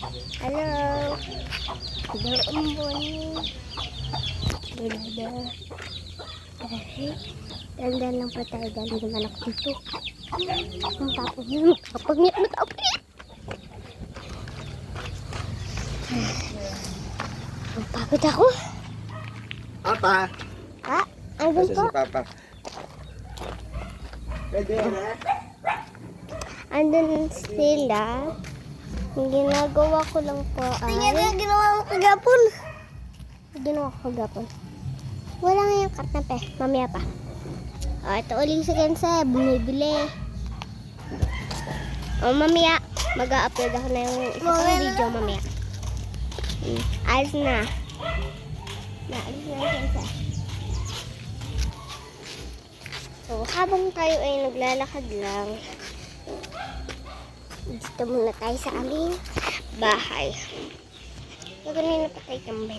Hello. Doon morning. Dada. Ay, dandan lang pa tayo. Dali naman ako dito. Ang tapos niya. Matapos. Mapagod ako. Papa! Ha? Andun Kasi po. si Papa. Pwede na? Andun sila. Ang ginagawa ko lang po ay... Tingnan ginawa mo kagapon. Ginawa ko kagapon. Wala nga yung kartap eh. Mamaya pa. O, ito ulit si Kense. Bumibili. O, mamaya. Mag-a-upload ako na yung isang video mamaya. Alis na. Naalis na yung Kense. So, habang tayo ay naglalakad lang, dito muna tayo sa aming bahay. So, kanina pa tayo tambay.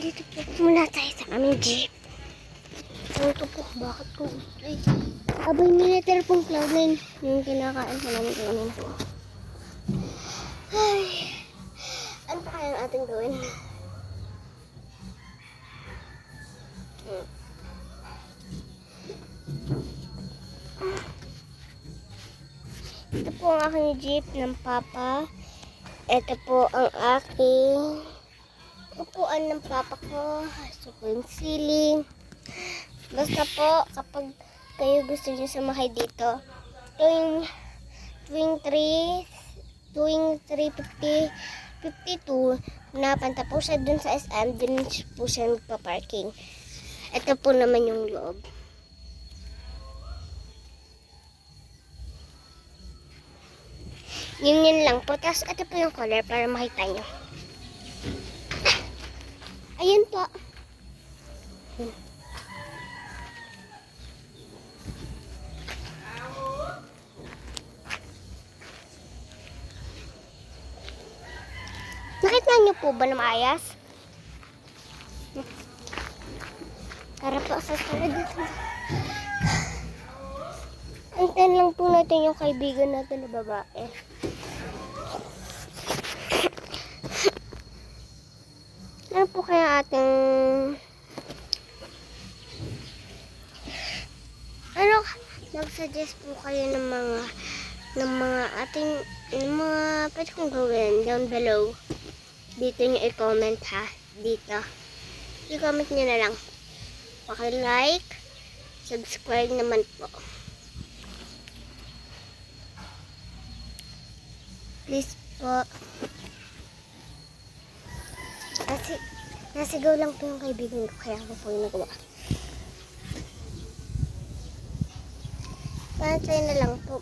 Dito po muna tayo sa aming jeep. Ito po, bakit ko gusto eh. Abay, miniter pong Cloud9 yung kinakain sa namin kanina. Ay, ano pa kaya ang ating gawin? Ito po ang aking jeep ng papa. Ito po ang aking upuan ng papa ko. Ito po yung ceiling. Basta po, kapag kayo gusto nyo sumakay dito, tuwing 3:52 napanta po siya dun sa SM, dun po siya magpa-parking. Ito po naman yung loob. Yun lang po. Tapos ito po yung color para makita nyo. Ayan po. Nakita nyo po ba na maayos? Tara po sa sunod. Antayin lang po natin yung kaibigan natin na babae. Ano po kaya ating... Ano? Nag-suggest po kayo ng mga ating... mga pwede kong gawin down below. Dito nyo i-comment ha. Dito. I-comment nyo na lang. Paki-like. Subscribe naman po. Please po. Kasi nasigaw lang po yung kaibigan ko. Kaya ako po yung nagawa. Pantay na lang po.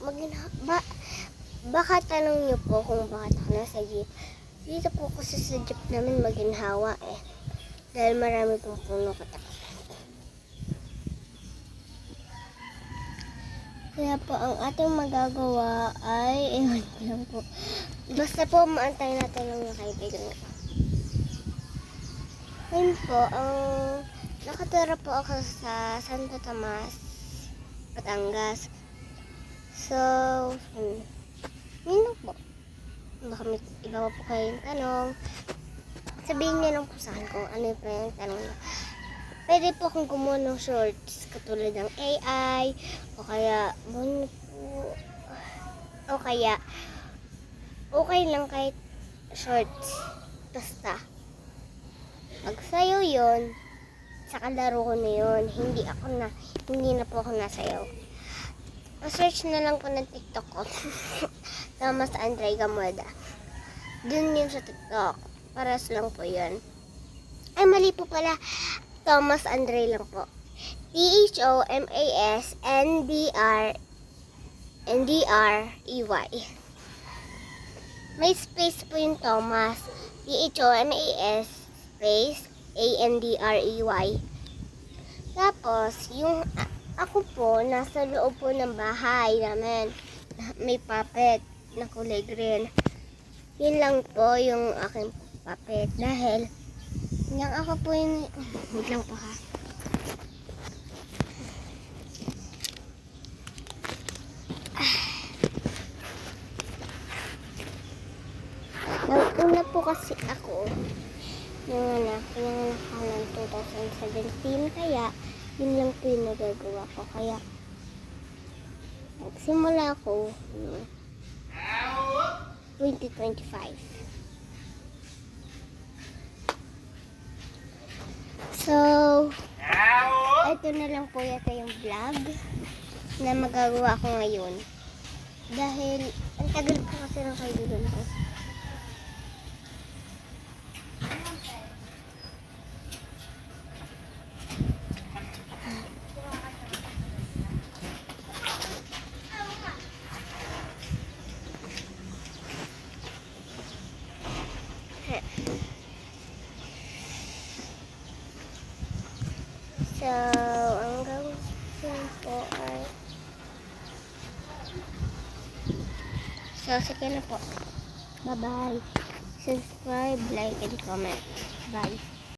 Baka tanong nyo po kung bakit ako nasa jeep. Dito po kasi sa jeep namin maginhawa eh. Dahil marami pong puno katak. Kaya po ang ating magagawa ay ewan ko lang po. Basta po maantay natin lang yung kaibigan ko. Ngayon po, nakatira po ako sa Santo Tomas, Batangas. So, yun lang po. Baka may iba po kayong tanong. Sabihin niyo lang po sa akin kung ano pa yung tanong niyo. Pwede po akong gumawa ng shorts katulad ng AI o kaya okay lang kahit shorts. Basta pag sayo yun, sa kalaro ko na yun, hindi na po ako nasayaw. Pa-search na lang po ng TikTok ko. Thomas Andre Gamoda. Dun yun sa TikTok. Paras lang po yun. Ay, mali po pala. Thomas Andre lang po. THOMASNDREY. May space po yung Thomas. THOMAS space ANDREY. Tapos, yung ako po, nasa loob po ng bahay namin. May puppet na kulay green. Yun lang po yung aking puppet. Dahil, yung ako po yung... Wait lang po ha. kasi ako nanganak ka ng 2017, kaya yun lang po yung nagagawa ko. Kaya nagsimula ako 2025. So, ito na lang po yata yung vlog na magagawa ko ngayon. Dahil, ang tagal ko kasi ng kaibigan ko. So, ang gawin po ay sige na po. Bye-bye. Subscribe, like, and comment. Bye.